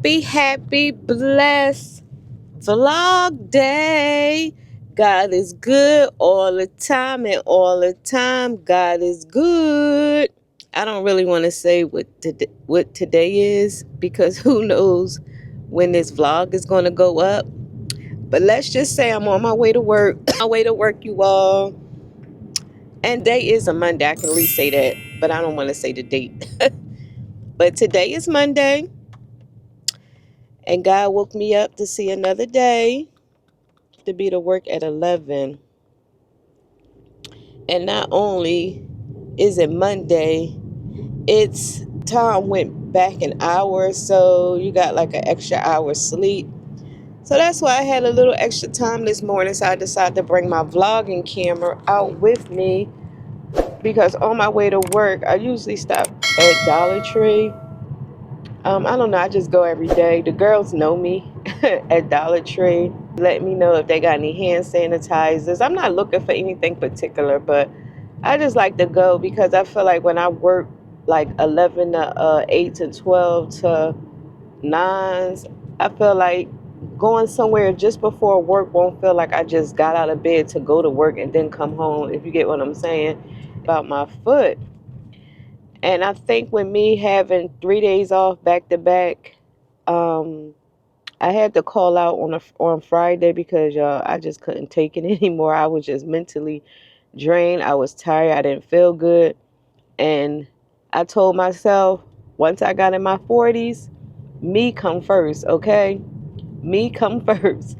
Happy, blessed vlog day. God is good all the time, and all the time, God is good. I don't really want to say what today is because who knows when this vlog is going to go up. But let's just say I'm on my way to work. My way to work, you all. And day is a Monday. I can at least say that, but I don't want to say the date. But today is Monday. And God woke me up to see another day, to be to work at 11. And not only is it Monday, it's time went back an hour, so you got like an extra hour sleep. So that's why I had a little extra time this morning, so I decided to bring my vlogging camera out with me, because on my way to work, I usually stop at Dollar Tree. I don't know, I just go every day. The girls know me at Dollar Tree. Let me know if they got any hand sanitizers. I'm not looking for anything particular, but I just like to go because I feel like when I work like 11 to 8 to 12 to 9s, I feel like going somewhere just before work won't feel like I just got out of bed to go to work and then come home, if you get what I'm saying. About my foot. And I think with me having 3 days off back to back, I had to call out on Friday because y'all, I just couldn't take it anymore. I was just mentally drained. I was tired. I didn't feel good. And I told myself, once I got in my 40s, me come first, okay? Me come first.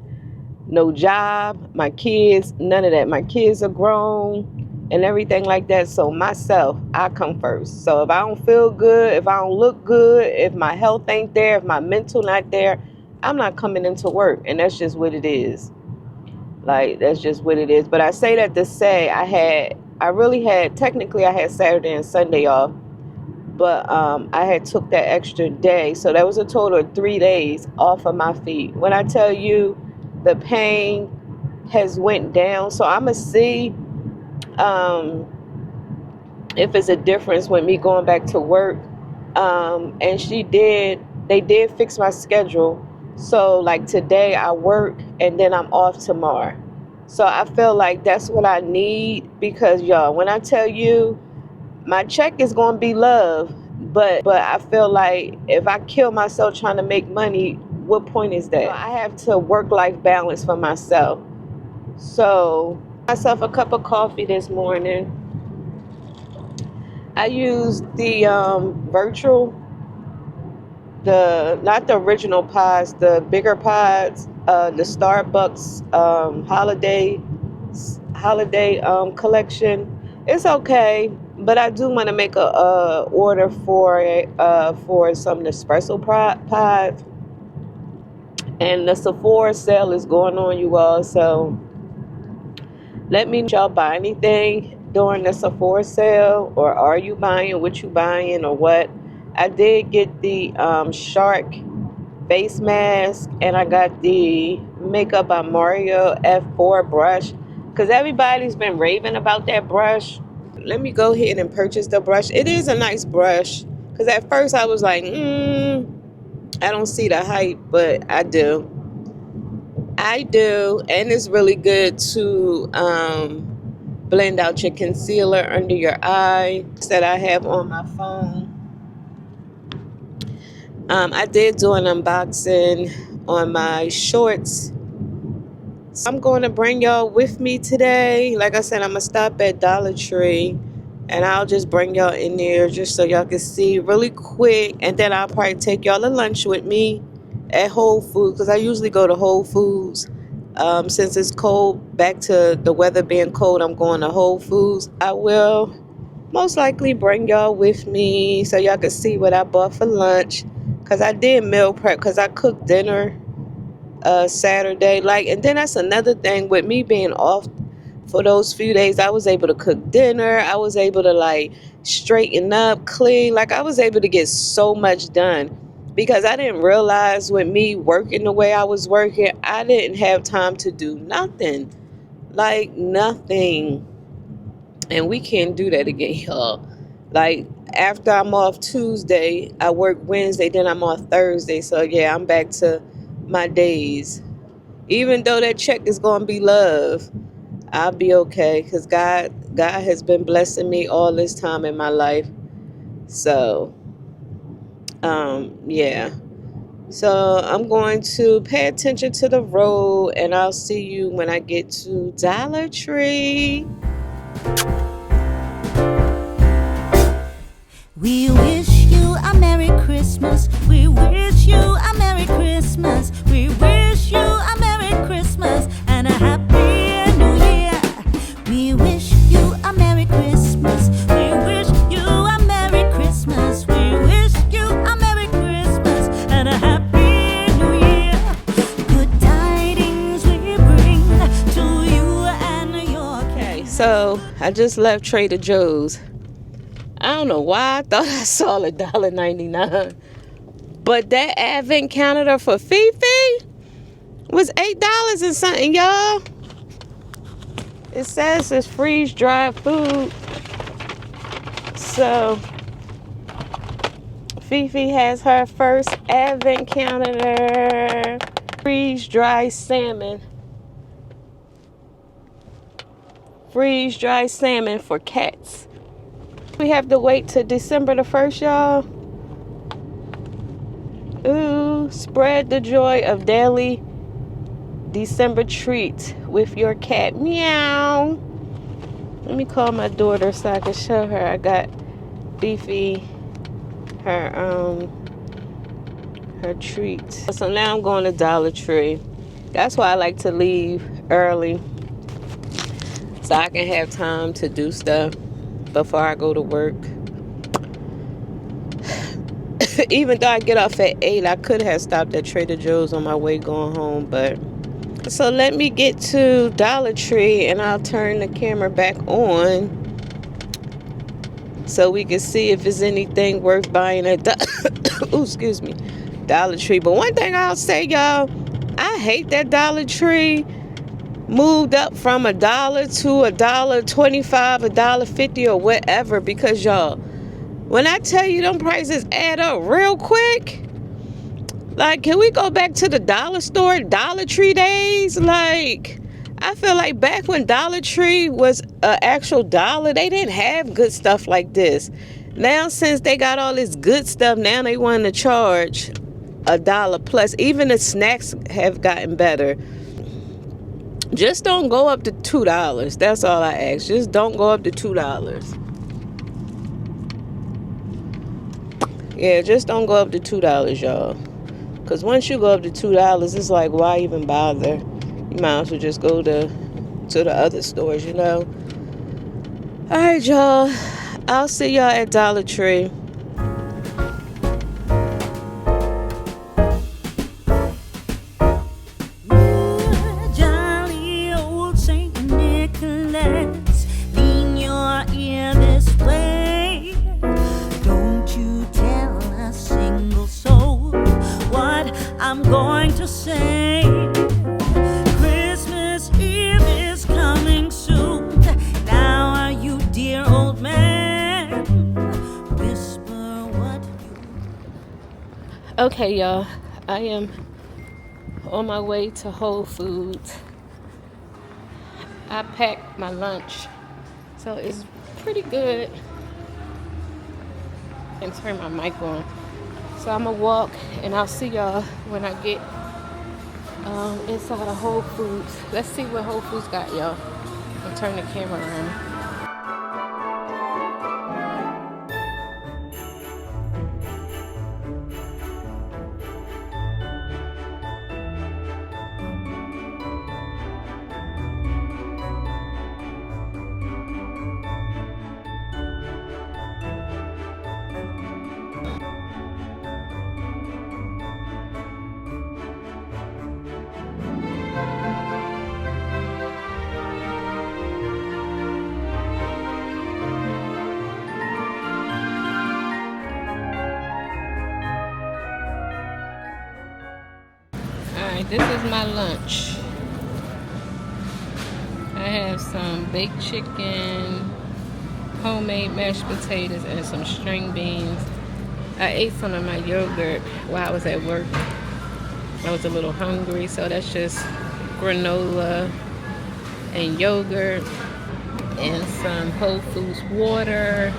No job, my kids, none of that. My kids are grown and everything like that. So myself, I come first. So if I don't feel good, if I don't look good, if my health ain't there, if my mental not there, I'm not coming into work. And that's just what it is. Like, that's just what it is. But I say that to say technically I had Saturday and Sunday off. But I had took that extra day. So that was a total of 3 days off of my feet. When I tell you the pain has went down. So I'm going to see if it's a difference with me going back to work. And they did fix my schedule. So like today I work and then I'm off tomorrow. So I feel like that's what I need because y'all, when I tell you my check is going to be love, but I feel like if I kill myself trying to make money, what point is that? So I have to work-life balance for myself. So myself a cup of coffee this morning. I used the virtual, not the original pods, the bigger pods, the Starbucks holiday collection. It's okay, but I do want to make a order for some Nespresso pods, and the Sephora sale is going on, you all. So let me know if y'all buy anything during the Sephora sale, or are you buying, what you buying, or what. I did get the shark face mask, and I got the Makeup by Mario F4 brush because everybody's been raving about that brush. Let me go ahead and purchase the brush. It is a nice brush because at first I was like, I don't see the hype, but I do. And it's really good to blend out your concealer under your eye that I have on my phone. I did do an unboxing on my shorts. So I'm going to bring y'all with me today. Like I said, I'm going to stop at Dollar Tree and I'll just bring y'all in there just so y'all can see really quick. And then I'll probably take y'all to lunch with me at Whole Foods because I usually go to Whole Foods. Since it's cold, back to the weather being cold, I'm going to Whole Foods. I will most likely bring y'all with me so y'all can see what I bought for lunch. Because I did meal prep because I cooked dinner Saturday. And then that's another thing with me being off for those few days. I was able to cook dinner. I was able to straighten up, clean. I was able to get so much done because I didn't realize with me working the way I was working, I didn't have time to do nothing. Nothing. And we can't do that again, y'all. after I'm off Tuesday, I work Wednesday, then I'm off Thursday. So yeah, I'm back to my days. Even though that check is gonna be love, I'll be okay because God has been blessing me all this time in my life. So yeah. So I'm going to pay attention to the road, and I'll see you when I get to Dollar Tree. We wish you a Merry Christmas. We wish you a Merry Christmas. We wish you a Merry Christmas and a Happy New Year. We wish you a Merry Christmas. We wish you a Merry Christmas. We wish you a Merry Christmas and a Happy New Year. Good tidings we bring to you and your Okay, so I just left Trader Joe's. I don't know why I thought I saw $1.99, but that advent calendar for Fifi was $8 and something, y'all. It says it's freeze dried food. So Fifi has her first advent calendar. Freeze dried salmon. Freeze dried salmon for cats. We have to wait till December the 1st, y'all. Ooh, spread the joy of daily December treats with your cat. Meow. Let me call my daughter so I can show her. I got Fifi her treats. So now I'm going to Dollar Tree. That's why I like to leave early, so I can have time to do stuff before I go to work. Even though I get off at 8, I could have stopped at Trader Joe's on my way going home, but so let me get to Dollar Tree and I'll turn the camera back on so we can see if there's anything worth buying at ooh, excuse me, Dollar Tree. But one thing I'll say, y'all, I hate that Dollar Tree moved up from $1 to $1.25, $1.50 or whatever, because y'all, when I tell you them prices add up real quick, like, can we go back to the dollar store, Dollar Tree days? Like, I feel like back when Dollar Tree was an actual dollar, they didn't have good stuff like this. Now, since they got all this good stuff, now they want to charge $1 plus. Even the snacks have gotten better. Just don't go up to $2. That's all I ask. Just don't go up to $2. Yeah, just don't go up to $2, y'all. Because once you go up to $2, it's like, why even bother? You might as well just go to the other stores, you know. All right, y'all. I'll see y'all at Dollar Tree. jolly old Saint Nicholas, lean your ear this way. Don't you tell a single soul what I'm going to say. Christmas Eve is coming soon. Now are you, dear old man? Whisper what you... Okay, y'all. I am on my way to Whole Foods. I packed my lunch, so it's pretty good. And turn my mic on. So I'm gonna walk, and I'll see y'all when I get inside of Whole Foods. Let's see what Whole Foods got, y'all. I'll turn the camera around. Alright, this is my lunch. I have some baked chicken, homemade mashed potatoes and some string beans. I ate some of my yogurt while I was at work. I was a little hungry, so that's just granola and yogurt and some Whole Foods water.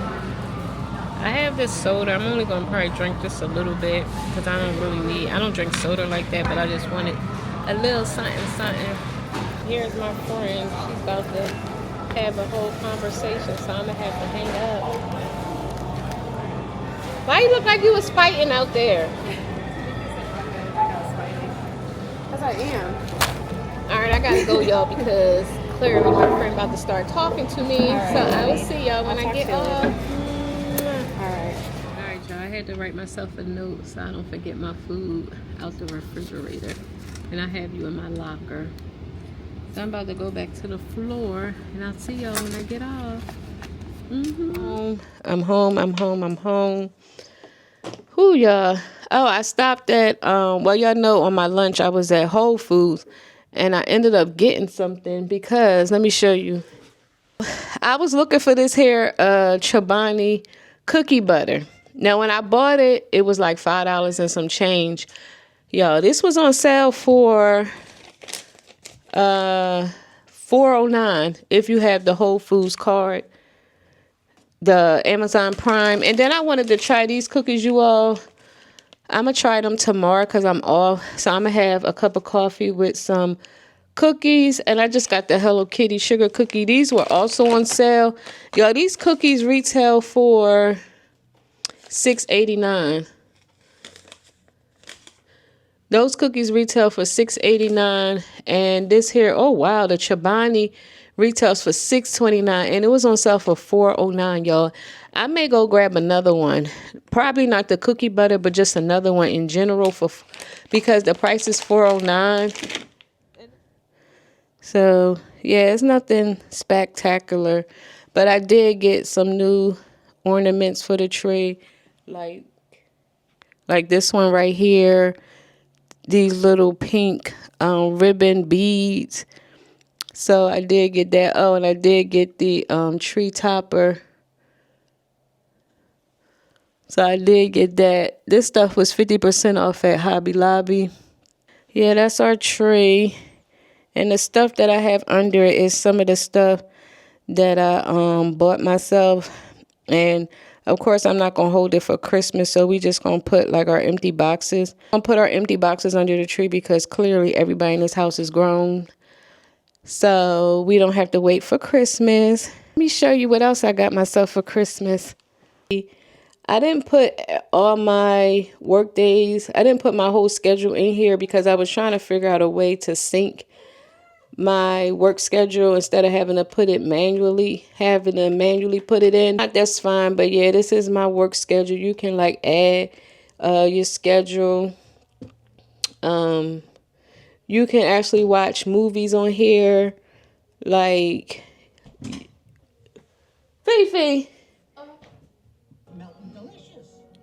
I have this soda. I'm only gonna probably drink just a little bit because I don't drink soda like that, but I just wanted a little something. Here's my friend. She's about to have a whole conversation, so I'm gonna have to hang up. Why you look like you was fighting out there? Because I am. Alright, I gotta go, y'all, because clearly my friend about to start talking to me. Right. So I will see y'all when I get off. Alright, y'all. I had to write myself a note so I don't forget my food out the refrigerator. And I have you in my locker. So I'm about to go back to the floor, and I'll see y'all when I get off. I'm home. Whoo, y'all. Oh, I stopped at, well, y'all know on my lunch I was at Whole Foods, and I ended up getting something because, let me show you. I was looking for this here Chobani cookie butter. Now, when I bought it, it was like $5 and some change. Yo, this was on sale for $4.09 if you have the Whole Foods card, the Amazon Prime. And then I wanted to try these cookies, you all. I'm going to try them tomorrow because I'm off. So I'm going to have a cup of coffee with some cookies. And I just got the Hello Kitty sugar cookie. These were also on sale. Yo, these cookies retail for $6.89. Those cookies retail for $6.89, and this here, oh wow, the Chobani retails for $6.29, and it was on sale for $4.09, y'all. I may go grab another one, probably not the cookie butter, but just another one in general because the price is $4.09. So yeah, it's nothing spectacular, but I did get some new ornaments for the tree, like this one right here. These little pink ribbon beads. So I did get that. Oh, and I did get the tree topper. So I did get that. This stuff was 50% off at Hobby Lobby. Yeah, that's our tree. And the stuff that I have under it is some of the stuff that I bought myself. And of course, I'm not going to hold it for Christmas, so we just going to put like our empty boxes. I'm going to put our empty boxes under the tree because clearly everybody in this house is grown. So we don't have to wait for Christmas. Let me show you what else I got myself for Christmas. I didn't put all my work days. I didn't put my whole schedule in here because I was trying to figure out a way to sync my work schedule instead of having to put it manually, put it in. That's fine, but yeah, this is my work schedule. You can like add your schedule. You can actually watch movies on here, like Fifi.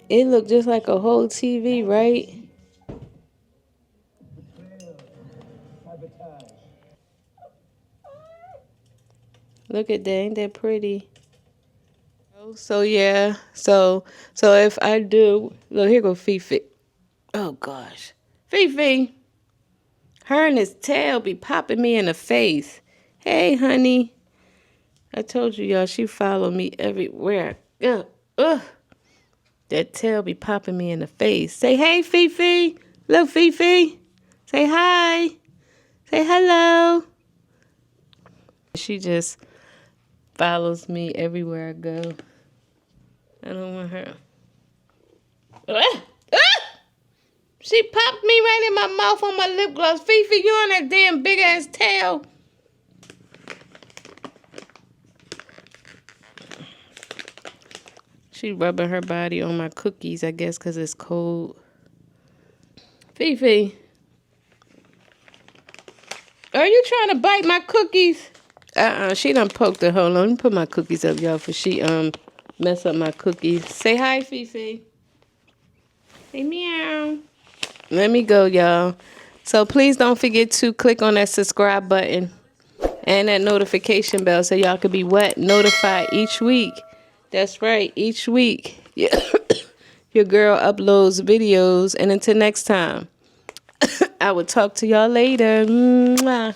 It looked just like a whole TV, right? Look at that, ain't that pretty? So yeah, so if I do, look, here go Fifi. Oh gosh, Fifi. Her and his tail be popping me in the face. Hey, honey. I told you, y'all, she follow me everywhere. That tail be popping me in the face. Say hey, Fifi. Look, Fifi. Say hi. Say hello. She just follows me everywhere I go. I don't want her. She popped me right in my mouth on my lip gloss. Fifi, you on that damn big ass tail. She rubbing her body on my cookies, I guess, because it's cold. Fifi. Are you trying to bite my cookies? She done poked her. Hold on, let me put my cookies up, y'all, for she mess up my cookies. Say hi, Fifi. Say meow. Let me go, y'all. So please don't forget to click on that subscribe button and that notification bell so y'all can be notified each week That's right. Each week, your girl uploads videos. And until next time, I will talk to y'all later. Mwah.